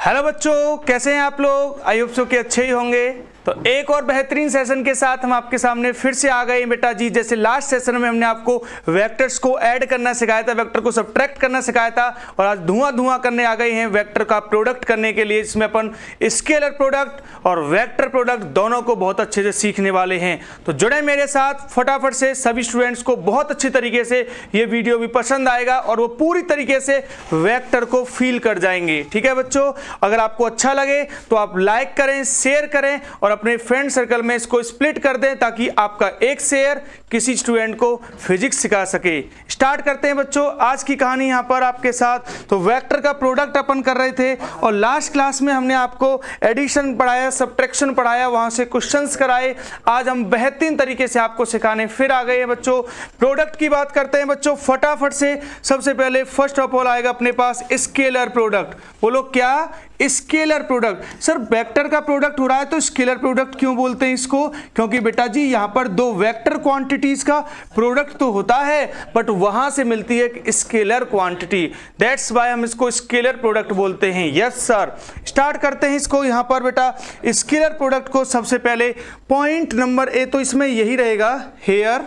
Hello बच्चों, कैसे हैं आप लोग? आई होप सो कि अच्छे ही होंगे। तो एक और बेहतरीन सेशन के साथ हम आपके सामने फिर से आ गए बेटा जी। जैसे लास्ट सेशन में हमने आपको वेक्टर्स को ऐड करना सिखाया था, वेक्टर को सब्ट्रैक्ट करना सिखाया था, और आज धुआं करने आ गए हैं वेक्टर का प्रोडक्ट करने के लिए, जिसमें अपन स्केलर प्रोडक्ट और वेक्टर प्रोडक्ट दोनों को बहुत अच्छे से सीखने वाले हैं। तो जुड़े मेरे साथ फटाफट से। सभी स्टूडेंट्स को बहुत अच्छी तरीके से ये वीडियो भी पसंद आएगा और वो पूरी तरीके से वेक्टर को फील कर जाएंगे। ठीक है बच्चों, अगर आपको अच्छा लगे तो आप लाइक करें, शेयर करें और अपने फ्रेंड सर्कल में इसको स्प्लिट कर दें, ताकि आपका एक शेयर किसी स्टूडेंट को फिजिक्स सिखा सके। स्टार्ट करते हैं बच्चों आज की कहानी यहाँ पर आपके साथ। तो वेक्टर का प्रोडक्ट अपन कर रहे थे और लास्ट क्लास में हमने आपको एडिशन पढ़ाया, सब्ट्रैक्शन पढ़ाया, वहां से क्वेश्चंस कराए। आज हम बेहतरीन तरीके से आपको सिखाने फिर आ गए हैं बच्चों। प्रोडक्ट की बात करते हैं बच्चों फटाफट से। सबसे पहले फर्स्ट ऑफ ऑल आएगा अपने पास स्केलर प्रोडक्ट। बोलो क्या? Scalar product. सर वेक्टर का प्रोडक्ट हो रहा है तो स्केलर प्रोडक्ट क्यों बोलते हैं इसको? क्योंकि बेटा जी यहां पर दो वेक्टर क्वांटिटीज का प्रोडक्ट तो होता है, बट वहां से मिलती है एक स्केलर क्वांटिटी, दैट्स वाई हम इसको स्केलर प्रोडक्ट बोलते हैं। यस सर, स्टार्ट करते हैं इसको। यहां पर बेटा स्केलर प्रोडक्ट को सबसे पहले पॉइंट नंबर ए, तो इसमें यही रहेगा, here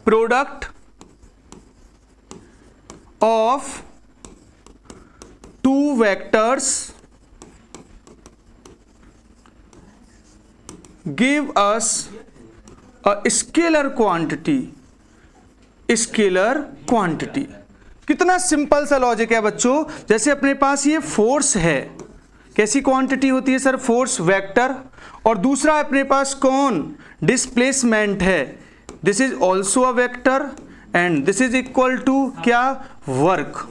product of two vectors give us a scalar quantity। Scalar quantity कितना सिंपल सा लॉजिक है बच्चों। जैसे अपने पास ये फोर्स है, कैसी क्वांटिटी होती है सर? Force vector. और दूसरा अपने पास कौन? डिस्प्लेसमेंट है। This is also a vector and this is equal to क्या? वर्क।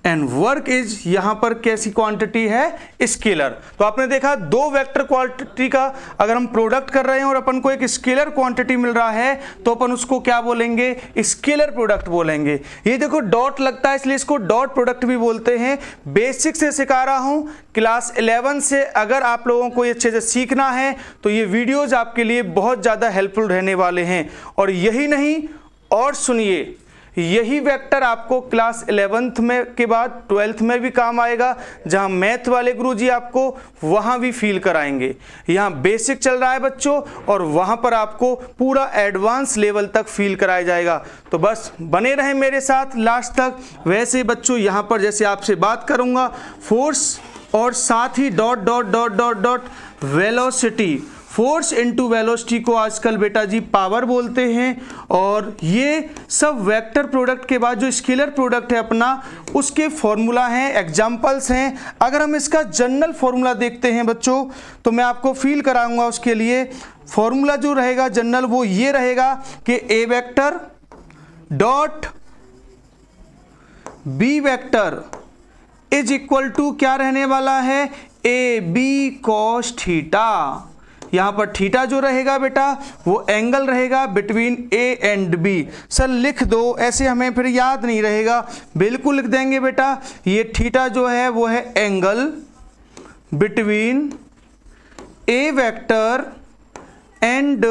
एंड वर्क इज यहां पर कैसी क्वांटिटी है? स्केलर। तो आपने देखा दो वेक्टर क्वांटिटी का अगर हम प्रोडक्ट कर रहे हैं और अपन को एक स्केलर क्वांटिटी मिल रहा है तो अपन उसको क्या बोलेंगे? स्केलर प्रोडक्ट बोलेंगे। ये देखो डॉट लगता है इसलिए इसको डॉट प्रोडक्ट भी बोलते हैं। बेसिक से सिखा रहा हूं, क्लास 11 से अगर आप लोगों को ये अच्छे से सीखना है तो ये वीडियोज आपके लिए बहुत ज्यादा हेल्पफुल रहने वाले हैं। और यही नहीं, और सुनिए, यही वेक्टर आपको क्लास 11th में के बाद 12th में भी काम आएगा, जहां मैथ वाले गुरुजी आपको वहां भी फील कराएंगे। यहां बेसिक चल रहा है बच्चों और वहां पर आपको पूरा एडवांस लेवल तक फील कराया जाएगा। तो बस बने रहें मेरे साथ लास्ट तक। वैसे बच्चों यहां पर जैसे आपसे बात करूंगा फोर्स और साथ ही dot dot dot dot dot velocity. Force into velocity को आजकल बेटा जी पावर बोलते हैं। और ये सब वेक्टर प्रोडक्ट के बाद जो स्केलर प्रोडक्ट है अपना, उसके फॉर्मूला हैं, एग्जांपल्स हैं। अगर हम इसका जनरल फॉर्मूला देखते हैं बच्चों तो मैं आपको फील कराऊंगा। उसके लिए फॉर्मूला जो रहेगा जनरल वो ये रहेगा कि A vector dot B vector is equal to क्या रहने वाला है? A B cos theta. यहां पर थीटा जो रहेगा बेटा वो एंगल रहेगा between A and B. Sir लिख दो, ऐसे हमें फिर याद नहीं रहेगा, बिल्कुल लिख देंगे बेटा। ये थीटा जो है वो है angle between A vector and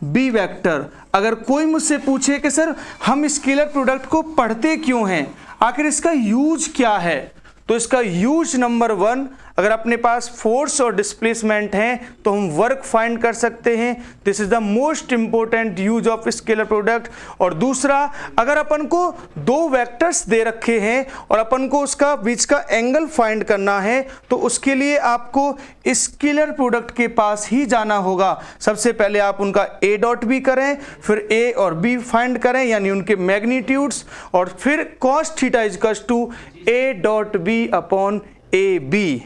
B vector. अगर कोई मुझसे पूछे कि सर हम स्केलर प्रोडक्ट को पढ़ते क्यों हैं, आखिर इसका यूज क्या है, तो इसका यूज नंबर 1, अगर अपने पास फोर्स और डिस्प्लेसमेंट है तो हम वर्क फाइंड कर सकते हैं। This is the most important use of scalar product. और दूसरा, अगर अपन को दो वेक्टर्स दे रखे हैं और अपन को उसका बीच का एंगल फाइंड करना है तो उसके लिए आपको स्केलर प्रोडक्ट के पास ही जाना होगा। सबसे पहले आप उनका ए डॉट बी करें, फिर ए और बी फाइंड करें यानी उनके मैग्नीट्यूड्स, और फिर cos theta equals to A dot B upon A B.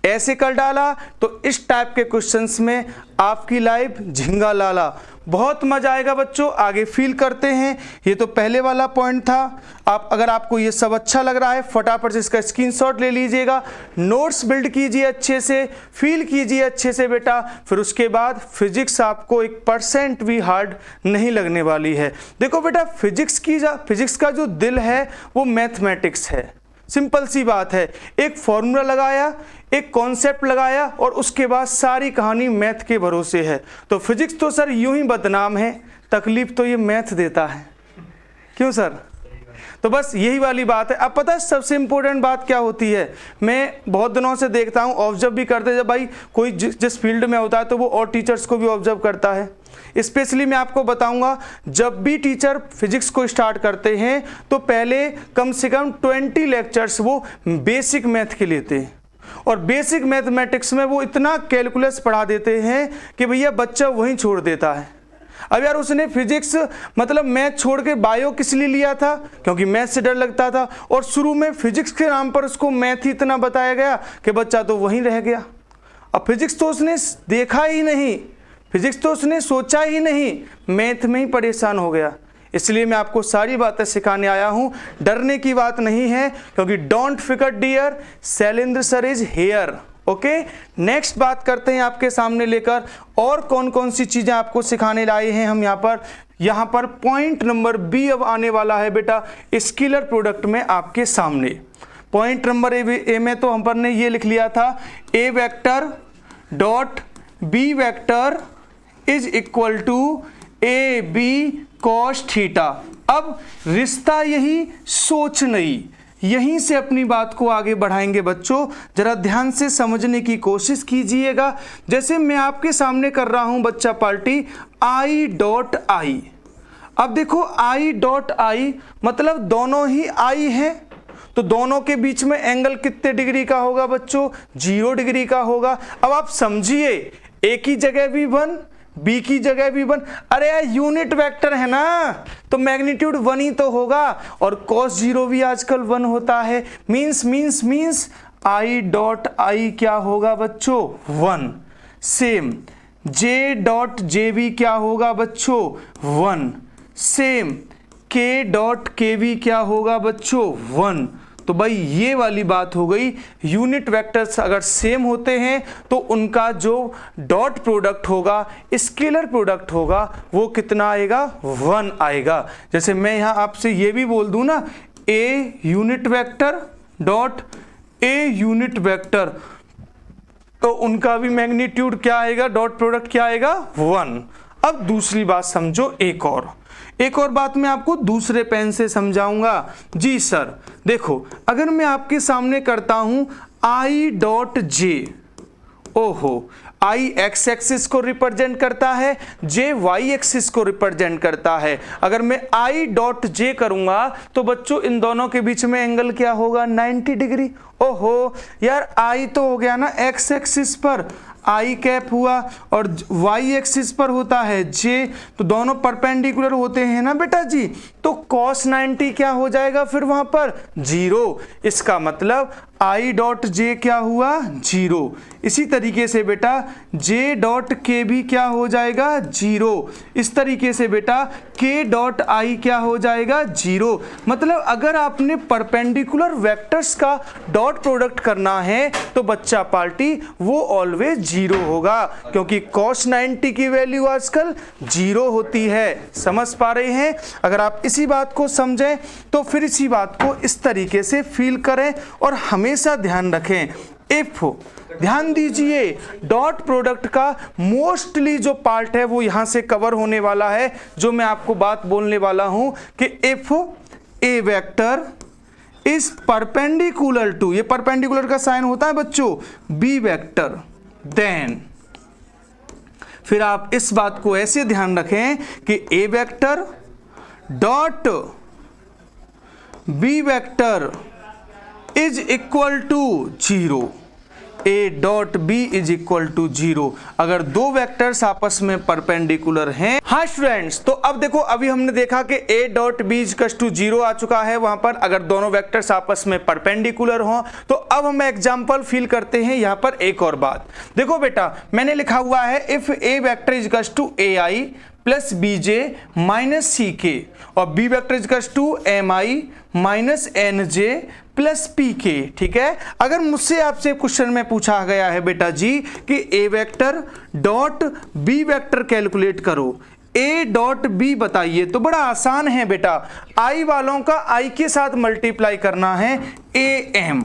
ऐसे कर डाला तो इस टाइप के क्वेश्चंस में आपकी लाइफ झिंगा लाला। बहुत मजा आएगा बच्चों, आगे फील करते हैं। ये तो पहले वाला पॉइंट था। अगर आपको ये सब अच्छा लग रहा है फटाफट से इसका स्क्रीनशॉट ले लीजिएगा, नोट्स बिल्ड कीजिए अच्छे से, फील कीजिए अच्छे से बेटा। फिर उसके बाद फिजिक्स आपको 1% भी हार्ड नहीं लगने वाली है। देखो बेटा फिजिक्स का जो दिल है वो मैथमेटिक्स है। सिंपल सी बात है, एक फॉर्मूला लगाया, एक कॉन्सेप्ट लगाया और उसके बाद सारी कहानी मैथ के भरोसे है। तो फिजिक्स तो सर यूं ही बदनाम है, तकलीफ तो ये मैथ देता है। क्यों सर? तो बस यही वाली बात है। अब पता है सबसे इंपॉर्टेंट बात क्या होती है, मैं बहुत दिनों से देखता हूँ, ऑब्जर्व भी करते, जब भाई कोई जिस फील्ड में होता है तो वो और टीचर्स को भी ऑब्जर्व करता है। स्पेशली मैं आपको बताऊंगा, जब भी टीचर फिजिक्स को स्टार्ट करते हैं तो पहले कम से कम 20 लेक्चर्स वो बेसिक मैथ के लेते हैं, और बेसिक मैथमेटिक्स में वो इतना कैलकुलस पढ़ा देते हैं कि भैया बच्चा वहीं छोड़ देता है। अब यार उसने फिजिक्स मतलब मैथ छोड़ के बायो किस लिए लिया था, क्योंकि मैथ से डर लगता था, और शुरू में फिजिक्स के नाम पर उसको मैथ ही इतना बताया गया कि बच्चा तो वहीं रह गया। अब फिजिक्स तो उसने देखा ही नहीं, फिजिक्स तो उसने सोचा ही नहीं, मैथ में ही परेशान हो गया। इसलिए मैं आपको सारी बातें सिखाने आया हूं, डरने की बात नहीं है, क्योंकि डोंट फिकर dear, Shailendra sir is here. Okay, next बात करते हैं आपके सामने लेकर और कौन कौन सी चीजें आपको सिखाने लाए हैं हम यहाँ पर पॉइंट नंबर बी अब आने वाला है बेटा स्केलर प्रोडक्ट में आपके सामने। पॉइंट नंबर ए में तो हम पर ने ये लिख लिया था, A vector dot B vector is equal to A B cos theta. अब रिश्ता यही, सोच नहीं, यहीं से अपनी बात को आगे बढ़ाएंगे बच्चों। जरा ध्यान से समझने की कोशिश कीजिएगा। जैसे मैं आपके सामने कर रहा हूं बच्चा पार्टी आई डॉट आई। अब देखो आई डॉट आई मतलब दोनों ही आई हैं, तो दोनों के बीच में एंगल कितने डिग्री का होगा बच्चों, 0 डिग्री का होगा। अब आप समझिए, ए की जगह भी 1, बी की जगह भी 1, अरे यार यूनिट वेक्टर है ना, तो मैग्नीट्यूड 1 ही तो होगा, और cos 0 भी आजकल 1 होता है। मीन्स आई डॉट आई क्या होगा बच्चों, 1। सेम जे डॉट जे भी क्या होगा बच्चों, 1। सेम के डॉट के भी क्या होगा बच्चों, 1। तो भाई ये वाली बात हो गई, यूनिट वेक्टर्स अगर सेम होते हैं तो उनका जो डॉट प्रोडक्ट होगा, स्केलर प्रोडक्ट होगा, वो कितना आएगा, 1 आएगा। जैसे मैं यहां आपसे ये भी बोल दूं ना, A unit vector dot A unit vector, तो उनका भी मैग्नीट्यूड क्या आएगा, डॉट प्रोडक्ट क्या आएगा, 1। अब दूसरी बात समझो, एक और बात मैं आपको दूसरे पेन से समझाऊंगा। जी सर, देखो अगर मैं आपके सामने करता हूं आई डॉट जे, ओहो, आई एक्स एक्सिस को रिप्रेजेंट करता है, जे वाई एक्सिस को रिप्रेजेंट करता है। अगर मैं आई डॉट जे करूंगा तो बच्चों इन दोनों के बीच में एंगल क्या होगा, 90 डिग्री। ओहो यार, आई तो हो गया ना एक्स एक्सिस पर, आई कैप हुआ, और वाई एक्सिस पर होता है जे, तो दोनों परपेंडिकुलर होते हैं ना बेटा जी, तो cos 90 क्या हो जाएगा फिर वहां पर, 0। इसका मतलब आई डॉट जे क्या हुआ, 0। इसी तरीके से बेटा जे डॉट के भी क्या हो जाएगा, 0। इस तरीके से बेटा के डॉट आई क्या हो जाएगा, 0। मतलब अगर आपने परपेंडिकुलर वेक्टर्स का डॉट प्रोडक्ट करना है तो बच्चा पार्टी वो ऑलवेज 0 होगा, क्योंकि cos 90 की वैल्यू आजकल 0 होती है। समझ पा रहे हैं? अगर आप इसी बात को समझें तो फिर इसी बात को इस तरीके से फील करें और हमेशा ध्यान रखें। इफ, ध्यान दीजिए, डॉट प्रोडक्ट का मोस्टली जो पार्ट है वो यहां से कवर होने वाला है, जो मैं आपको बात बोलने वाला हूं कि if A vector is perpendicular to, ये परपेंडिकुलर का साइन होता है बच्चों, बी वेक्टर, देन फिर आप इस बात को ऐसे ध्यान रखें कि A vector dot B vector is equal to 0, A dot B is equal to 0, अगर दो वेक्टर्स आपस में परपेंडिकुलर हैं। हाँ स्टूडेंट्स, तो अब देखो, अभी हमने देखा कि A dot B is equal to 0 आ चुका है वहां पर, अगर दोनों वेक्टर्स आपस में परपेंडिकुलर हों। तो अब हम एग्जांपल फील करते हैं यहां पर एक और बात। देखो बेटा, मैंने लिखा हुआ है if A vector is equal to A I plus B J minus C K, और B vector is equal to M I minus N J plus P K. ठीक है, अगर मुझसे आपसे क्वेश्चन में पूछा गया है बेटा जी कि A vector dot B vector calculate करो, ए डॉट बी बताइए, तो बड़ा आसान है बेटा, आई वालों का आई के साथ मल्टीप्लाई करना है ए एम,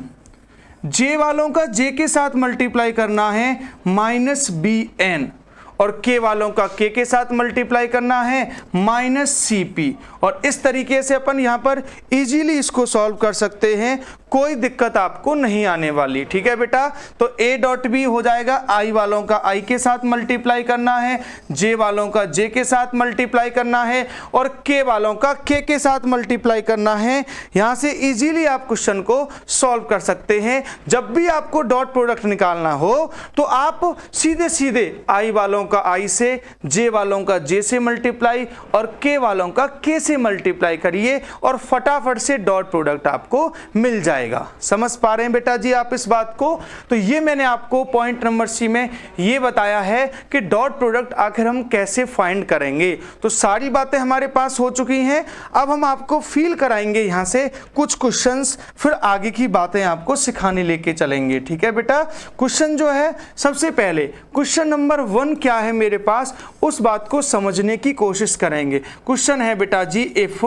जे वालों का जे के साथ मल्टीप्लाई करना है माइनस बी एन, और k वालों का k के साथ मल्टीप्लाई करना है -cp। और इस तरीके से अपन यहाँ पर इजीली इसको सॉल्व कर सकते हैं, कोई दिक्कत आपको नहीं आने वाली। ठीक है बेटा, तो a डॉट b हो जाएगा i वालों का i के साथ मल्टीप्लाई करना है, j वालों का j के साथ मल्टीप्लाई करना है और k वालों का k के साथ मल्टीप्लाई करना है। यहाँ से इजीली आप क्वेश्चन को सॉल्व कर सकते हैं। जब भी आपको डॉट प्रोडक्ट निकालना हो तो आप सीधे सीधे i वालों का i से, j वालों का j से मल्टीप्लाई और k वालों का k से मल्टीप्लाई करिए और फटाफट से डॉट प्रोडक्ट आपको मिल जाएगा। समझ पा रहे हैं बेटा जी आप इस बात को? तो ये मैंने आपको पॉइंट नंबर सी में ये बताया है कि डॉट प्रोडक्ट आखिर हम कैसे फाइंड करेंगे। तो सारी बातें हमारे पास हो चुकी हैं, अब हम आपको फील कराएंगे यहाँ से कुछ क्वेश्चंस, फिर आगे की बातें आपको सिखाने लेके चलेंगे। ठीक है बेटा, क्वेश्चन जो है सबसे पहले क्वेश्चन नंबर 1 क्या है मेरे पास, उस बात को समझने की कोशिश करेंगे। क्वेश्चन है बेटा जी, if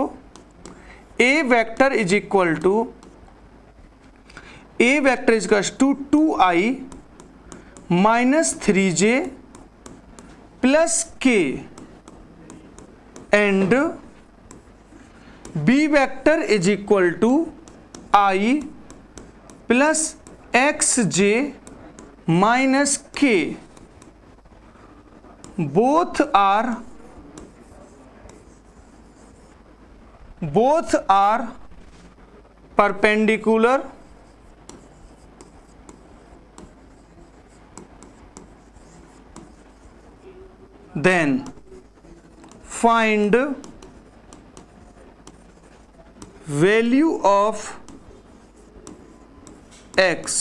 a vector is equal to a vector is equal to 2i minus 3j plus k and b vector is equal to i plus xj minus k, both are perpendicular then find value of x।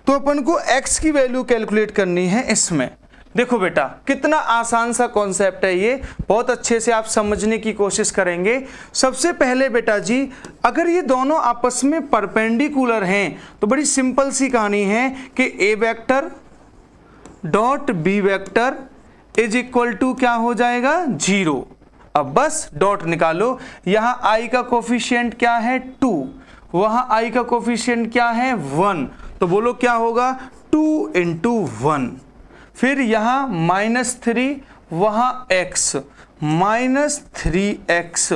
तो अपन को x की value calculate करनी है इसमें। देखो बेटा कितना आसान सा कॉन्सेप्ट है ये, बहुत अच्छे से आप समझने की कोशिश करेंगे। सबसे पहले बेटा जी, अगर ये दोनों आपस में परपेंडिकुलर हैं तो बड़ी सिंपल सी कहानी है कि a vector dot b vector is equal to क्या हो जाएगा 0। अब बस डॉट निकालो, यहाँ i का कोफिशिएंट क्या है 2, वहाँ i का कोफिशिएंट क्या है 1, तो बोलो क्या होगा 2 इंटू 1। फिर यहाँ -3, वहाँ x माइनस 3x,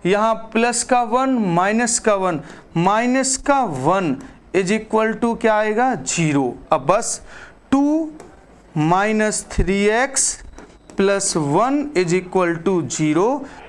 यहाँ प्लस का 1 माइनस का 1, माइनस का 1 इज इक्वल टू क्या आएगा 0। अब बस 2 minus 3x plus 1 is equal to 0,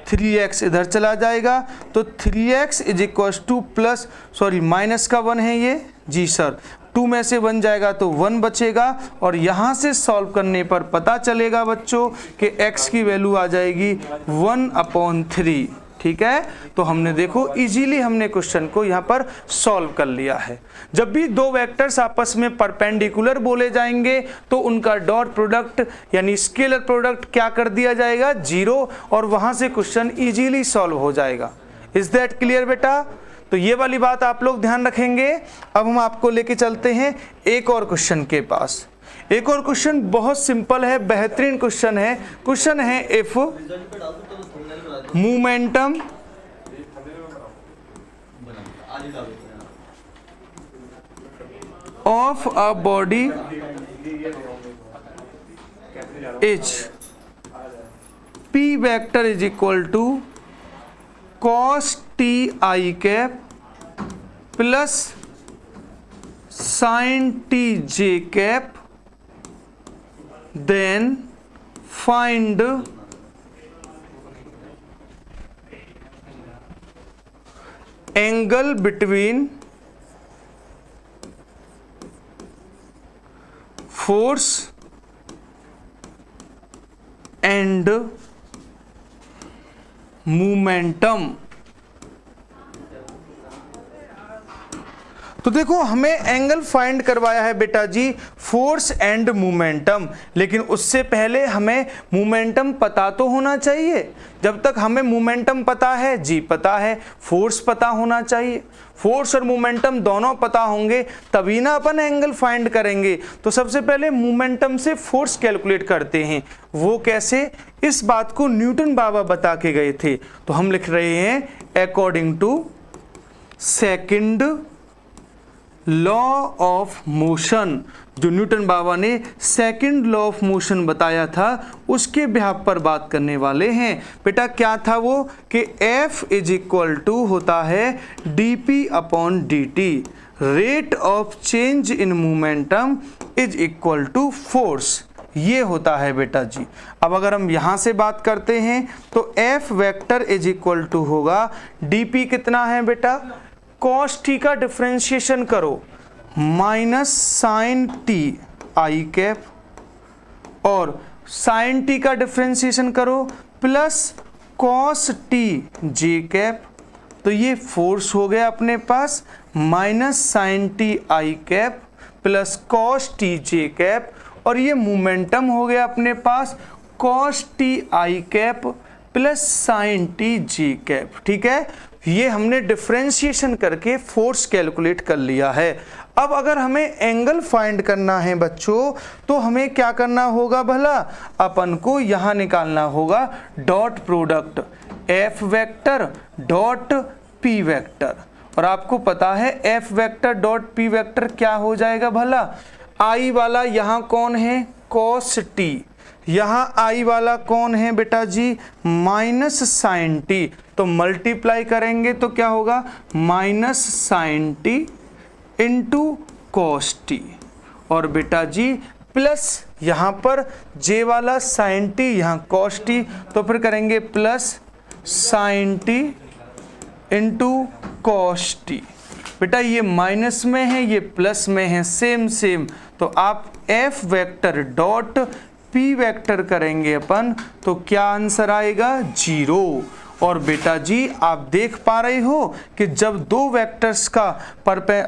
3x इधर चला जाएगा तो 3x is equal to plus, sorry minus का 1 है ये जी सर, 2 में से 1 जाएगा तो 1 बचेगा और यहाँ से सॉल्व करने पर पता चलेगा बच्चों कि x की वैल्यू आ जाएगी 1/3। ठीक है, तो हमने देखो इजीली हमने क्वेश्चन को यहाँ पर सॉल्व कर लिया है। जब भी दो वेक्टर्स आपस में परपेंडिकुलर बोले जाएंगे तो उनका डॉट प्रोडक्ट यानी स्केलर प्रोडक्ट क्या कर दिया जाएगा 0 और वहां से क्वेश्चन इजीली सॉल्व हो जाएगा। इज दैट क्लियर बेटा? तो ये वाली बात आप लोग ध्यान रखेंगे। अब हम आपको लेके चलते हैं एक और क्वेश्चन के पास। एक और क्वेश्चन बहुत सिंपल है, बेहतरीन क्वेश्चन है। क्वेश्चन है if momentum of a body is p vector is equal to cos t i cap plus sin t j cap, then find angle between force and momentum। तो देखो हमें angle find करवाया है बेटा जी force and momentum, लेकिन उससे पहले हमें मोमेंटम पता तो होना चाहिए। जब तक हमें मोमेंटम पता है जी पता है, फोर्स पता होना चाहिए। फोर्स और मोमेंटम दोनों पता होंगे तभी ना अपन एंगल फाइंड करेंगे। तो सबसे पहले मोमेंटम से फोर्स कैलकुलेट करते हैं। वो कैसे, इस बात को न्यूटन बाबा बता के गए थे। तो हम लिख रहे हैं according to second law of motion, जो न्यूटन बाबा ने सेकंड लॉ ऑफ मोशन बताया था, उसके बिहाफ पर बात करने वाले हैं। बेटा क्या था वो कि F इज इक्वल टू होता है dp upon dt, rate of change in momentum is equal to force, ये होता है बेटा जी। अब अगर हम यहां से बात करते हैं तो F vector is equal to होगा dp कितना है बेटा, cos t का डिफरेंशिएशन करो minus sine T I cap, और साइन टी का डिफरेंशिएशन करो plus cos T J cap, तो ये फोर्स हो गया अपने पास minus sine T I cap plus cos T J cap, और ये मोमेंटम हो गया अपने पास cos T I cap plus sine T G cap. ठीक है, ये हमने डिफरेंशिएशन करके फोर्स कैलकुलेट कर लिया है। अब अगर हमें एंगल फाइंड करना है बच्चों, तो हमें क्या करना होगा भला, अपन को यहां निकालना होगा dot product F vector dot P vector, और आपको पता है F vector dot P vector क्या हो जाएगा भला, आई वाला यहां कौन है कॉस टी, यहां आई वाला कौन है बेटा जी माइनस साइन टी, तो मल्टीप्लाई करेंगे तो क्या होगा minus sine t into cos t, और बेटा जी प्लस यहां पर जे वाला साइन टी यहां कॉस टी, तो फिर करेंगे plus sine t into cos t. बेटा ये माइनस में है ये प्लस में है, सेम सेम, तो आप F vector dot P vector करेंगे अपन, तो क्या आंसर आएगा 0। और बेटा जी आप देख पा रहे हो कि जब दो वेक्टर्स का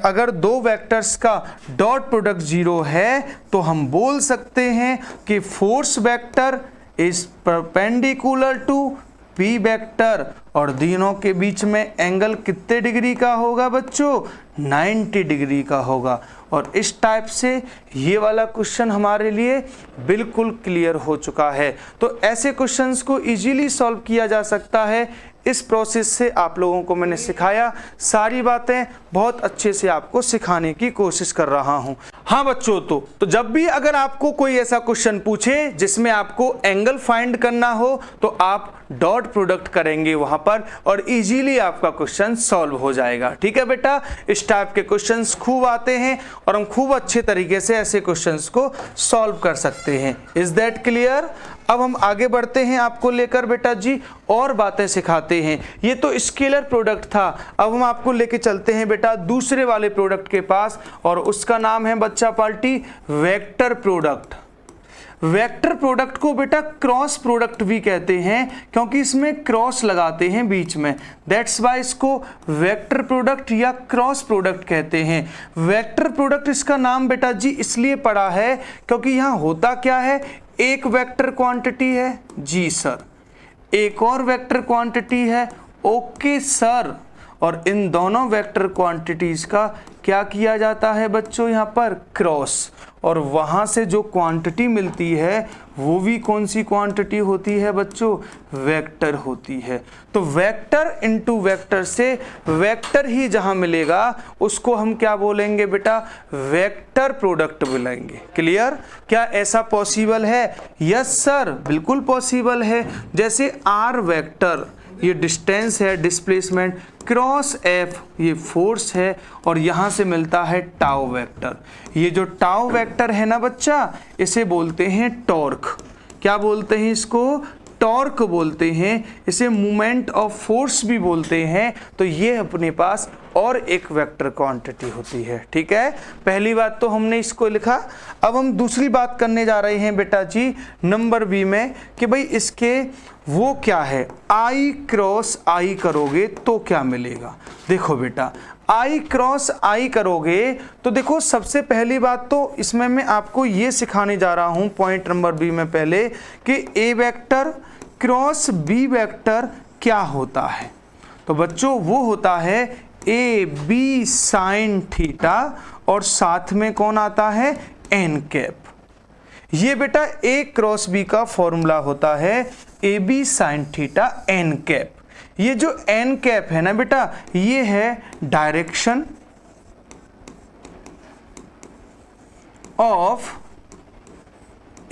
अगर दो वेक्टर्स का डॉट प्रोडक्ट 0 है तो हम बोल सकते हैं कि force vector is perpendicular to P vector, और दोनों के बीच में एंगल कितने डिग्री का होगा बच्चों 90 डिग्री का होगा। और इस टाइप से ये वाला क्वेश्चन हमारे लिए बिल्कुल क्लियर हो चुका है। तो ऐसे क्वेश्चंस को इजीली सॉल्व किया जा सकता है, इस प्रोसेस से आप लोगों को मैंने सिखाया, सारी बातें बहुत अच्छे से आपको सिखाने की कोशिश कर रहा हूं। हाँ बच्चों, तो जब भी अगर आपको कोई ऐसा क्वेश्चन पूछे जिसमें आपको एंगल फाइंड करना हो, तो आप डॉट प्रोडक्ट करेंगे वहां पर और इजीली आपका क्वेश्चन सॉल्व हो जाएगा। ठीक है बेटा, इस टाइप के क्वेश्चंस खूब आते हैं और हम खूब अच्छे तरीके से ऐसे क्वेश्चंस को सॉल्व कर सकते हैं। Is that clear? अब हम आगे बढ़ते हैं आपको लेकर बेटा जी और बातें सिखाते हैं। ये तो स्केलर प्रोडक्ट था, अब हम आपको लेके चलते हैं बेटा दूसरे वाले प्रोडक्ट के पास, और उसका नाम है बच्चा party vector product. Vector product को बेटा क्रॉस प्रोडक्ट भी कहते हैं, क्योंकि इसमें क्रॉस लगाते हैं बीच में, दैट्स वाई इसको वेक्टर प्रोडक्ट या क्रॉस प्रोडक्ट कहते हैं। वेक्टर प्रोडक्ट इसका नाम बेटा जी इसलिए पड़ा है क्योंकि यहाँ होता क्या है, एक वेक्टर क्वांटिटी है जी सर, एक और वेक्टर क्वांटिटी है ओके सर, और इन दोनों वेक्टर क्वांटिटीज का क्या किया जाता है बच्चों यहाँ पर क्रॉस, और वहां से जो क्वांटिटी मिलती है वो भी कौन सी क्वांटिटी होती है बच्चों, वेक्टर होती है। तो वेक्टर इनटू वेक्टर से वेक्टर ही जहां मिलेगा उसको हम क्या बोलेंगे बेटा, वेक्टर प्रोडक्ट बोलेंगे। क्लियर? क्या ऐसा पॉसिबल है? यस सर, बिल्कुल पॉसिबल है। जैसे आर वेक्टर ये डिस्टेंस है, डिस्प्लेसमेंट, क्रॉस एफ ये फोर्स है, और यहां से मिलता है टाउ वेक्टर। ये जो टाउ वेक्टर है ना बच्चा, इसे बोलते हैं टॉर्क। क्या बोलते हैं इसको? टॉर्क बोलते हैं, इसे मोमेंट ऑफ फोर्स भी बोलते हैं। तो ये अपने पास और एक वेक्टर क्वांटिटी होती है। ठीक है, पहली बात तो हमने इसको लिखा। अब हम दूसरी बात करने जा रहे हैं बेटा जी नंबर बी में, कि भाई इसके वो क्या है, आई क्रॉस आई करोगे तो क्या मिलेगा। देखो बेटा, आई क्रॉस आई करोगे तो देखो, सबसे पहली बात तो इसमें मैं आपको ये सिखाने जा रहा हूं पॉइंट नंबर बी में पहले, कि A vector cross B vector क्या होता है। तो बच्चों वो होता है ए बी साइन थीटा, और साथ में कौन आता है, एन कैप। ये बेटा ए क्रॉस बी का फॉर्मूला होता है A B sine theta n cap. ये जो एन कैप है ना बेटा, ये है direction, of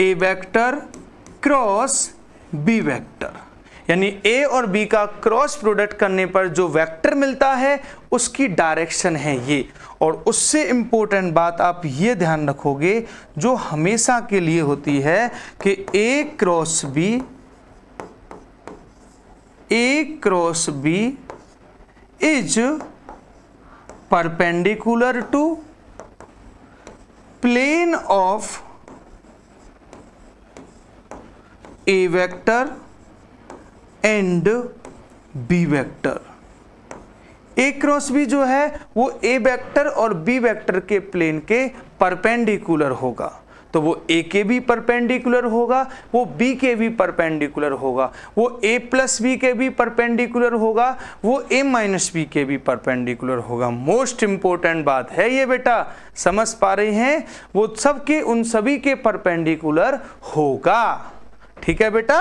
A vector cross B vector, यानी ए और बी का क्रॉस प्रोडक्ट करने पर जो वेक्टर मिलता है उसकी डायरेक्शन है ये। और उससे इंपॉर्टेंट बात आप ये ध्यान रखोगे जो हमेशा के लिए होती है कि A cross B is perpendicular to plane of A vector and B vector. A cross B जो है वो ए वेक्टर और बी वेक्टर के प्लेन के परपेंडिकुलर होगा, तो वो ए के भी परपेंडिकुलर होगा, वो बी के भी परपेंडिकुलर होगा, वो ए प्लस बी के भी परपेंडिकुलर होगा, वो ए माइनस बी के भी परपेंडिकुलर होगा। मोस्ट इंपॉर्टेंट बात है ये बेटा, समझ पा रहे हैं? वो सब के उन सभी के परपेंडिकुलर होगा। ठीक है बेटा,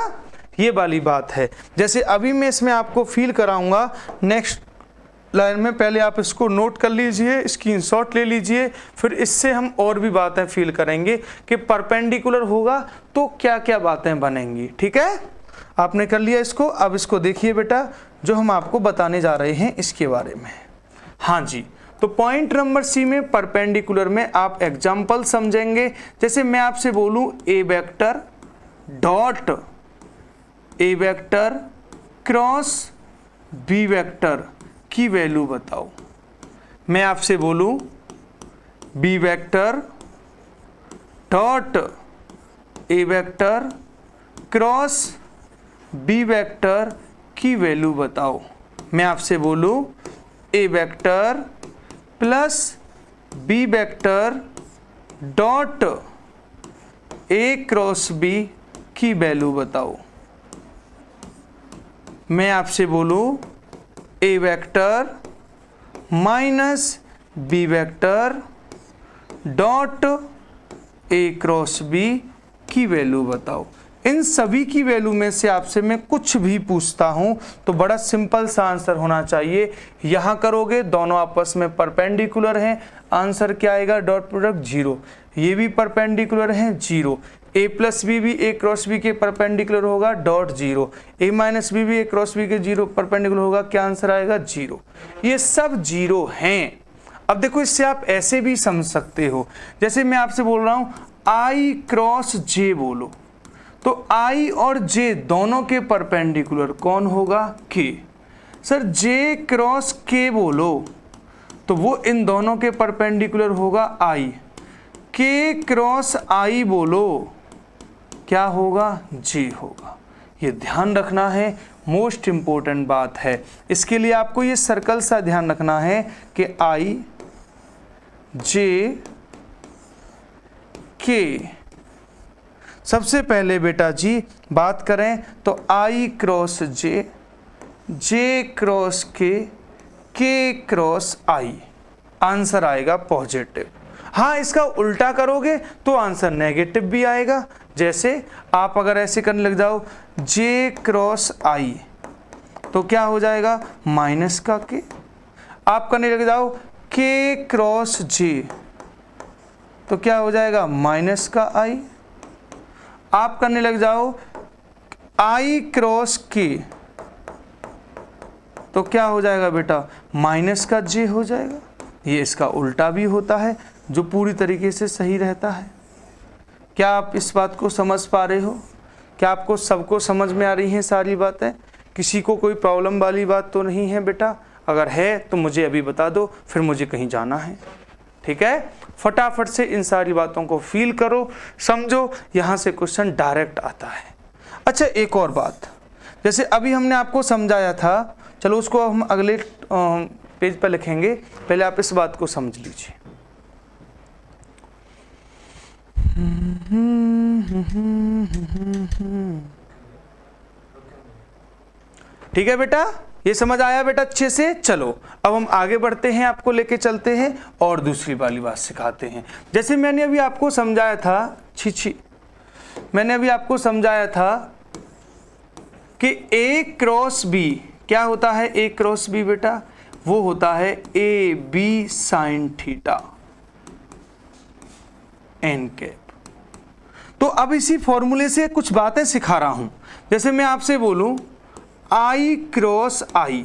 ये वाली बात है। जैसे अभी मैं इसमें आपको फील कराऊंगा नेक्स्ट लाइन में, पहले आप इसको नोट कर लीजिए, स्क्रीनशॉट ले लीजिए, फिर इससे हम और भी बातें फील करेंगे कि परपेंडिकुलर होगा तो क्या क्या बातें बनेंगी। ठीक है, आपने कर लिया इसको। अब इसको देखिए बेटा, जो हम आपको बताने जा रहे हैं इसके बारे में। हाँ जी, तो पॉइंट नंबर सी में परपेंडिकुलर में आप एग्जाम्पल समझेंगे। जैसे मैं आपसे बोलूं A vector dot A vector cross B vector की वैल्यू बताओ। मैं आपसे बोलूं B vector dot A vector cross B vector की वैल्यू बताओ। मैं आपसे बोलूं A vector plus B vector dot A cross B की वैल्यू बताओ। मैं आपसे बोलूं A vector minus B vector dot A cross B की वैल्यू बताओ। इन सभी की वैल्यू में से आपसे मैं कुछ भी पूछता हूं तो बड़ा सिंपल सा आंसर होना चाहिए। यहां करोगे दोनों आपस में परपेंडिकुलर हैं, आंसर क्या आएगा? Dot product 0। ये भी परपेंडिकुलर हैं, 0। ए प्लस बी भी ए क्रॉस बी के परपेंडिकुलर होगा, डॉट 0। ए माइनस बी भी ए क्रॉस बी के 0 परपेंडिकुलर होगा, क्या आंसर आएगा? 0। ये सब 0 हैं। अब देखो, इससे आप ऐसे भी समझ सकते हो, जैसे मैं आपसे बोल रहा हूं आई क्रॉस जे बोलो, तो आई और जे दोनों के परपेंडिकुलर कौन होगा? के। सर जे क्रॉस के बोलो तो वो इन दोनों के परपेंडिकुलर होगा आई। के क्रॉस आई बोलो क्या होगा? जे होगा। ये ध्यान रखना है, मोस्ट इंपॉर्टेंट बात है। इसके लिए आपको ये सर्कल सा ध्यान रखना है कि आई जे के। सबसे पहले बेटा जी बात करें तो आई क्रॉस जे, जे क्रॉस के क्रॉस आई, आंसर आएगा पॉजिटिव। हाँ, इसका उल्टा करोगे तो आंसर नेगेटिव भी आएगा। जैसे आप अगर ऐसे करने लग जाओ जे क्रॉस आई तो क्या हो जाएगा? माइनस का के। आप करने लग जाओ के क्रॉस जे तो क्या हो जाएगा? माइनस का आई। आप करने लग जाओ आई क्रॉस के तो क्या हो जाएगा बेटा? माइनस का जे हो जाएगा। ये इसका उल्टा भी होता है जो पूरी तरीके से सही रहता है। क्या आप इस बात को समझ पा रहे हो? क्या आपको सबको समझ में आ रही हैं सारी बातें? किसी को कोई प्रॉब्लम वाली बात तो नहीं है बेटा? अगर है तो मुझे अभी बता दो, फिर मुझे कहीं जाना है। ठीक है, फटाफट से इन सारी बातों को फील करो, समझो, यहाँ से क्वेश्चन डायरेक्ट आता है। अच्छा, एक और बात, जैसे अभी हमने आपको समझाया था, चलो उसको हम अगले पेज पर लिखेंगे, पहले आप इस बात को समझ लीजिए। ठीक है बेटा, ये समझ आया बेटा अच्छे से? चलो अब हम आगे बढ़ते हैं, आपको लेके चलते हैं और दूसरी वाली बात सिखाते हैं। जैसे मैंने अभी आपको समझाया था, मैंने अभी आपको समझाया था कि ए क्रॉस बी क्या होता है? ए क्रॉस बी बेटा वो होता है A B sine theta n cap. तो अब इसी फॉर्मूले से कुछ बातें सिखा रहा हूं। जैसे मैं आपसे बोलूं I क्रॉस I,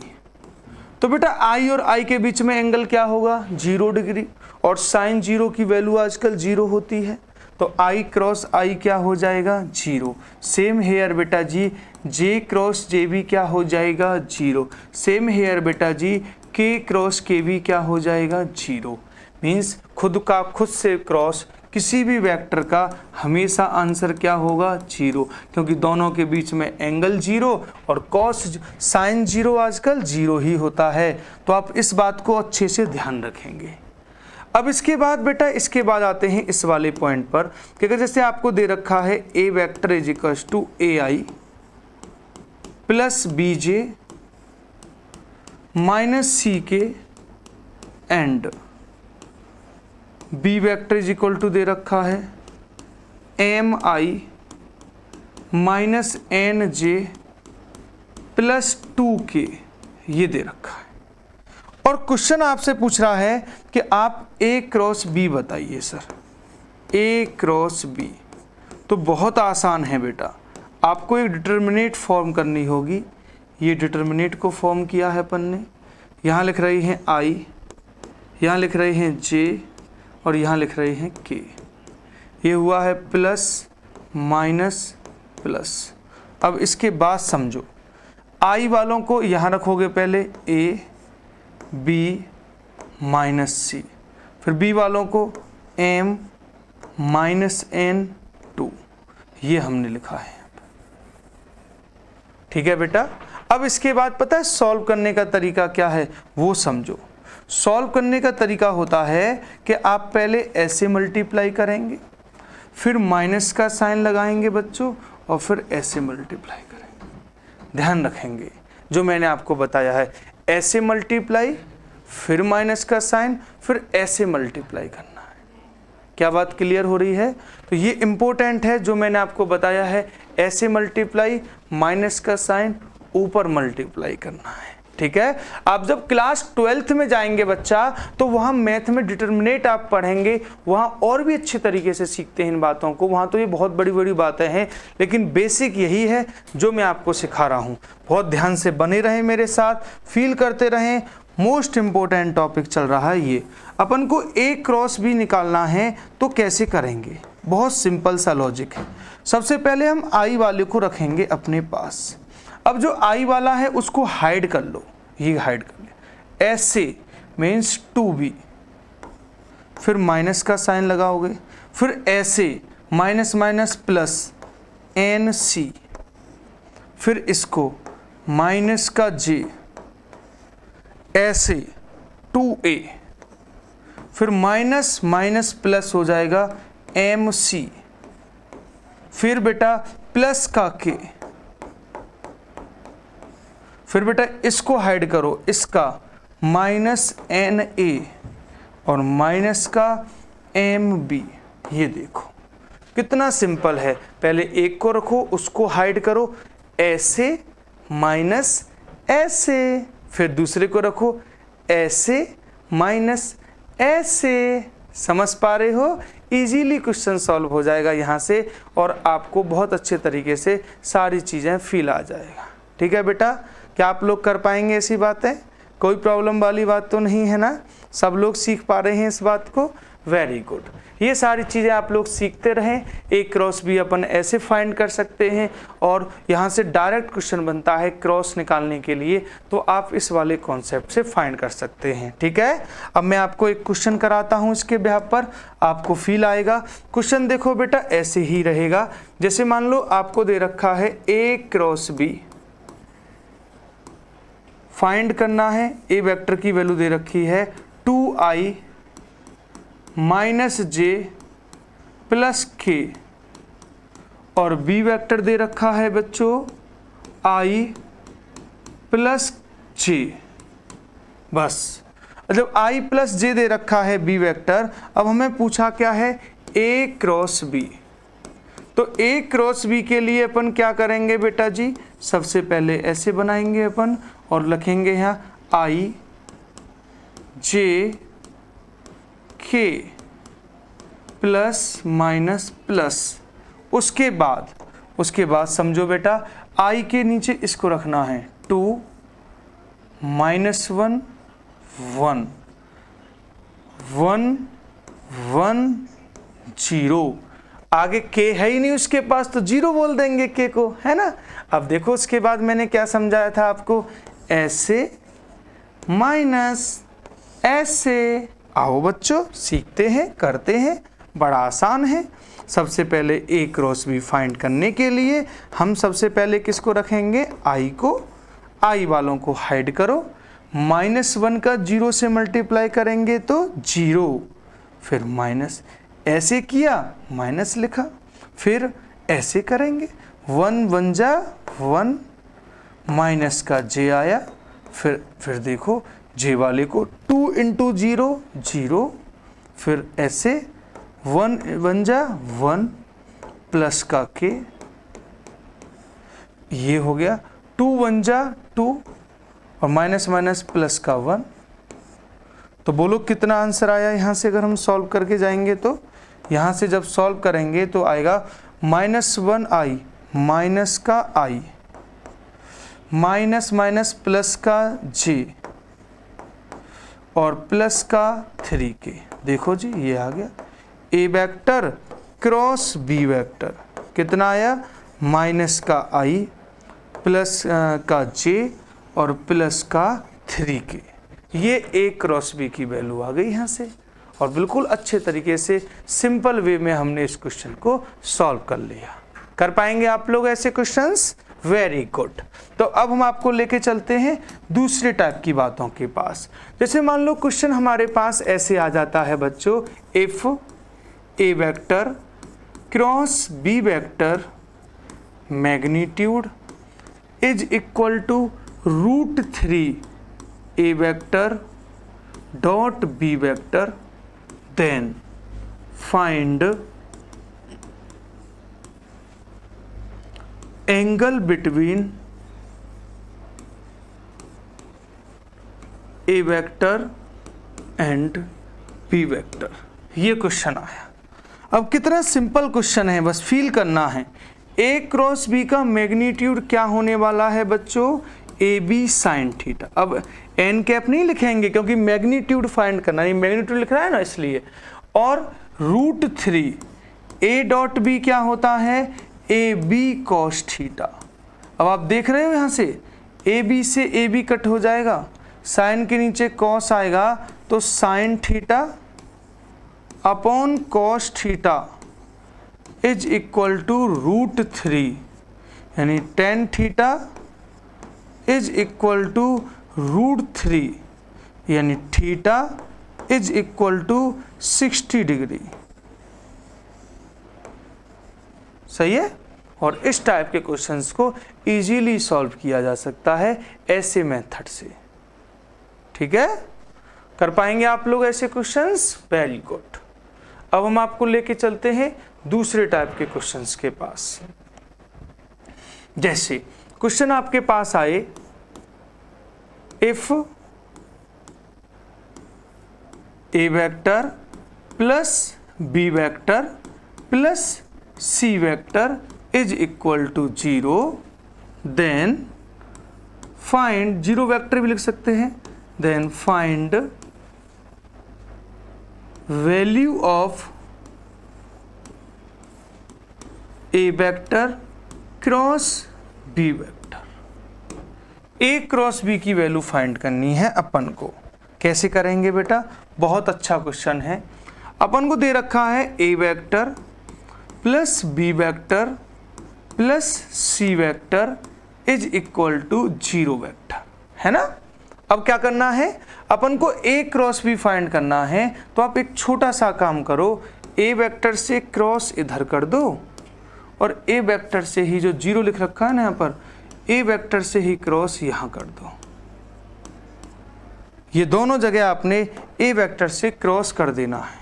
तो बेटा I और I के बीच में एंगल क्या होगा 0 डिग्री, और साइन 0 की वैल्यू आजकल 0 होती है, तो I क्रॉस I क्या हो जाएगा 0। सेम हेयर बेटा जी J क्रॉस J भी क्या हो जाएगा 0। सेम हेयर बेटा जी K क्रॉस K भी क्या हो जाएगा 0। मीन्स खुद का खुद से क्रॉस किसी भी वेक्टर का हमेशा आंसर क्या होगा 0, क्योंकि दोनों के बीच में एंगल 0 और कॉस साइन 0 आजकल 0 ही होता है। तो आप इस बात को अच्छे से ध्यान रखेंगे। अब इसके बाद बेटा इसके बाद आते हैं इस वाले पॉइंट पर कि अगर जैसे आपको दे रखा है A vector is equals to A I plus B J minus C K and B vector is equal to दे रखा है M I minus N J plus 2 K, ये दे रखा है। और क्वेश्चन आपसे पूछ रहा है कि आप ए क्रॉस बी बताइए सर। ए क्रॉस बी तो बहुत आसान है बेटा, आपको एक डिटर्मिनेट फॉर्म करनी होगी। ये डिटर्मिनेट को फॉर्म किया है अपन ने, यहाँ लिख रही हैं आई, यहाँ लिख रहे हैं जे और यहाँ लिख रहे हैं के। ये हुआ है प्लस माइनस प्लस। अब इसके बाद समझो आई वालों को यहाँ रखोगे पहले ए बी माइनस सी, फिर बी वालों को एम माइनस एन 2, ये हमने लिखा है। ठीक है बेटा। अब इसके बाद पता है सॉल्व करने का तरीका क्या है वो समझो। सॉल्व करने का तरीका होता है कि आप पहले ऐसे मल्टीप्लाई करेंगे, फिर माइनस का साइन लगाएंगे बच्चों, और फिर ऐसे मल्टीप्लाई करेंगे। ध्यान रखेंगे जो मैंने आपको बताया है, ऐसे मल्टीप्लाई फिर माइनस का साइन फिर ऐसे मल्टीप्लाई करना है। क्या बात क्लियर हो रही है? तो ये इंपॉर्टेंट है जो मैंने आपको बताया है, ऐसे मल्टीप्लाई माइनस का साइन ऊपर मल्टीप्लाई करना है। ठीक है। आप जब क्लास 12th में जाएंगे बच्चा तो वहां मैथ में डिटर्मिनेट आप पढ़ेंगे, वहां और भी अच्छे तरीके से सीखते हैं इन बातों को। वहां तो ये बहुत बड़ी बड़ी बातें हैं, लेकिन बेसिक यही है जो मैं आपको सिखा रहा हूं। बहुत ध्यान से बने रहें मेरे साथ, फील करते रहें। मोस्ट इंपॉर्टेंट टॉपिक चल रहा है ये। अपन को ए क्रॉस बी निकालना है तो कैसे करेंगे? बहुत सिंपल सा लॉजिक है। सबसे पहले हम आई वाले को रखेंगे अपने पास। अब जो आई वाला है उसको हाइड कर लो, ये हाइड कर ले। ऐसे मीन्स 2b, फिर माइनस का साइन लगाओगे, फिर ऐसे minus minus plus n c, फिर इसको माइनस का j, ऐसे 2a, फिर माइनस माइनस प्लस हो जाएगा एम सी, फिर बेटा प्लस का k, फिर बेटा इसको हाइड करो, इसका माइनस एन ए और माइनस का एम बी। ये देखो कितना सिंपल है। पहले एक को रखो, उसको हाइड करो, ऐसे माइनस ऐसे, फिर दूसरे को रखो ऐसे माइनस ऐसे। समझ पा रहे हो? इजीली क्वेश्चन सॉल्व हो जाएगा यहाँ से, और आपको बहुत अच्छे तरीके से सारी चीज़ें फील आ जाएगा। ठीक है बेटा, क्या आप लोग कर पाएंगे ऐसी बातें? कोई प्रॉब्लम वाली बात तो नहीं है ना? सब लोग सीख पा रहे हैं इस बात को? Very good. ये सारी चीज़ें आप लोग सीखते रहें। ए क्रॉस बी अपन ऐसे फाइंड कर सकते हैं, और यहाँ से डायरेक्ट क्वेश्चन बनता है क्रॉस निकालने के लिए, तो आप इस वाले कॉन्सेप्ट से फाइंड कर सकते हैं। ठीक है। अब मैं आपको एक क्वेश्चन कराता हूँ, इसके बिहाफ पर आपको फील आएगा। क्वेश्चन देखो बेटा ऐसे ही रहेगा। जैसे मान लो आपको दे रखा है ए क्रॉस बी, फाइंड करना है। ए वेक्टर की वैल्यू दे रखी है 2i माइनस जे प्लस के, और बी वेक्टर दे रखा है बच्चों i प्लस जे। बस जब i प्लस जे दे रखा है बी वेक्टर, अब हमें पूछा क्या है? ए क्रॉस बी। तो ए क्रॉस बी के लिए अपन क्या करेंगे बेटा जी? सबसे पहले ऐसे बनाएंगे अपन और लिखेंगे यहाँ आई जे के प्लस माइनस प्लस, उसके बाद समझो बेटा I के नीचे इसको रखना है 2 -1 1 1 1 0, आगे k है ही नहीं उसके पास तो 0 बोल देंगे k को, है ना। अब देखो उसके बाद मैंने क्या समझाया था आपको, ऐसे माइनस ऐसे। आओ बच्चों सीखते हैं, करते हैं, बड़ा आसान है। सबसे पहले a क्रॉस b फाइंड करने के लिए हम सबसे पहले किसको रखेंगे, I को। I वालों को हाइड करो, -1 का 0 से मल्टीप्लाई करेंगे तो 0, फिर माइनस, ऐसे किया माइनस लिखा, फिर ऐसे करेंगे 1 1 जा 1, माइनस का j आया, फिर देखो j वाले को 2 × 0 0, फिर ऐसे 1 1 जा 1 प्लस का k, ये हो गया 2 1 जा 2 और माइनस माइनस प्लस का 1। तो बोलो कितना आंसर आया यहाँ से, अगर हम सॉल्व करके जाएंगे तो यहाँ से जब सॉल्व करेंगे तो आएगा -1i माइनस का i माइनस माइनस प्लस का j और प्लस का 3k। देखो जी ये आ गया a vector cross b vector, कितना आया, माइनस का i प्लस का j और प्लस का 3k। ये a क्रॉस b की वैल्यू आ गई यहाँ से, और बिल्कुल अच्छे तरीके से सिंपल वे में हमने इस क्वेश्चन को सॉल्व कर लिया। कर पाएंगे आप लोग ऐसे क्वेश्चंस, वेरी गुड। तो अब हम आपको लेके चलते हैं दूसरे टाइप की बातों के पास। जैसे मान लो क्वेश्चन हमारे पास ऐसे आ जाता है बच्चों, if a vector cross b vector magnitude is equal to √3 a vector dot b vector, then find angle between a vector and b vector. ये क्वेश्चन आया। अब कितना सिंपल क्वेश्चन है, बस फील करना है। a क्रॉस b का magnitude क्या होने वाला है बच्चों, AB sin थीटा। अब n कैप नहीं लिखेंगे क्योंकि मैग्नीट्यूड फाइंड करना है, मैग्नीट्यूड लिख रहा है ना इसलिए। और √3 a डॉट b क्या होता है, AB cos थीटा। अब आप देख रहे हो यहाँ से AB से AB कट हो जाएगा, साइन के नीचे cos आएगा तो sin theta upon cos theta is equal to √3, यानी tan theta is equal to √3, यानी theta is equal to 60 degree. सही है। और इस टाइप के क्वेश्चंस को इजीली सॉल्व किया जा सकता है ऐसे मेथड से। ठीक है, कर पाएंगे आप लोग ऐसे क्वेश्चंस, वेरी गुड। अब हम आपको लेके चलते हैं दूसरे टाइप के क्वेश्चंस के पास। जैसे क्वेश्चन आपके पास आए, if a vector plus b vector plus c vector is equal to 0, then find, 0 vector भी लिख सकते हैं, then find value of a vector cross b vector. a cross b की वैल्यू फाइंड करनी है अपन को। कैसे करेंगे बेटा, बहुत अच्छा क्वेश्चन है। अपन को दे रखा है a vector plus b vector plus c vector is equal to 0 vector, है ना। अब क्या करना है, अपन को a क्रॉस b फाइंड करना है। तो आप एक छोटा सा काम करो, a वेक्टर से क्रॉस इधर कर दो और a वेक्टर से ही जो 0 लिख रखा है ना यहाँ पर, a वेक्टर से ही क्रॉस यहाँ कर दो। ये दोनों जगह आपने a वेक्टर से क्रॉस कर देना है।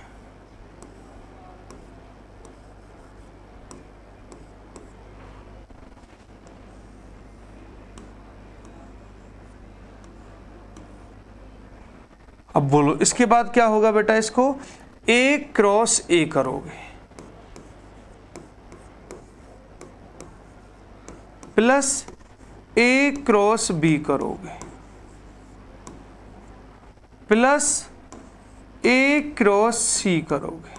अब बोलो इसके बाद क्या होगा बेटा, इसको ए क्रॉस ए करोगे प्लस ए क्रॉस बी करोगे प्लस ए क्रॉस सी करोगे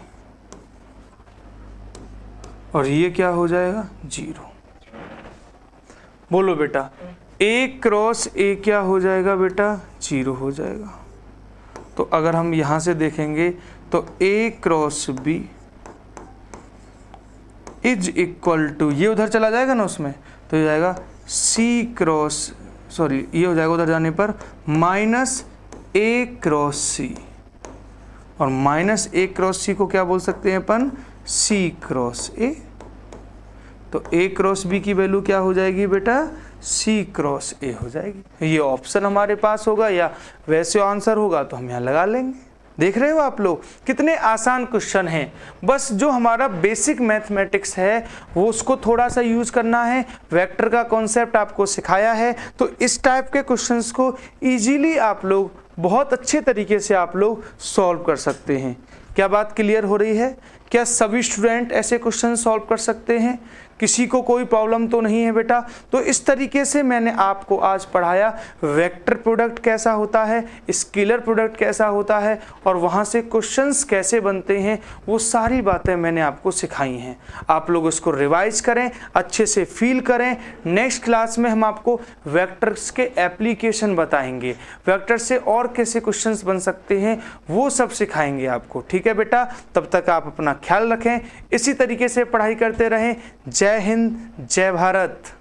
और ये क्या हो जाएगा 0। बोलो बेटा ए क्रॉस ए क्या हो जाएगा बेटा 0 हो जाएगा। तो अगर हम यहां से देखेंगे तो A cross B is equal to, ये उधर चला जाएगा ना उसमें, तो ये जाएगा सी क्रॉस, सॉरी ये हो जाएगा उधर जाने पर माइनस ए क्रॉस सी, और माइनस ए क्रॉस सी को क्या बोल सकते हैं अपन, सी क्रॉस ए। तो ए क्रॉस बी की वैल्यू क्या हो जाएगी बेटा, सी क्रॉस ए हो जाएगी। ये ऑप्शन हमारे पास होगा या वैसे आंसर होगा तो हम यहाँ लगा लेंगे। देख रहे हो आप लोग कितने आसान क्वेश्चन हैं। बस जो हमारा बेसिक मैथमेटिक्स है वो उसको थोड़ा सा यूज करना है। वेक्टर का कॉन्सेप्ट आपको सिखाया है तो इस टाइप के क्वेश्चंस को इजीली आप लोग बहुत अच्छे तरीके से आप लोग सॉल्व कर सकते हैं। क्या बात क्लियर हो रही है? क्या सभी स्टूडेंट ऐसे क्वेश्चन सॉल्व कर सकते हैं? किसी को कोई प्रॉब्लम तो नहीं है बेटा? तो इस तरीके से मैंने आपको आज पढ़ाया वेक्टर प्रोडक्ट कैसा होता है, स्केलर प्रोडक्ट कैसा होता है और वहाँ से क्वेश्चंस कैसे बनते हैं, वो सारी बातें मैंने आपको सिखाई हैं। आप लोग इसको रिवाइज करें, अच्छे से फील करें। नेक्स्ट क्लास में हम आपको वेक्टर्स के एप्लीकेशन बताएंगे, वेक्टर से और कैसे क्वेश्चंस बन सकते हैं वो सब सिखाएंगे आपको। ठीक है बेटा, तब तक आप अपना ख्याल रखें, इसी तरीके से पढ़ाई करते रहें। जय हिंद, जय भारत।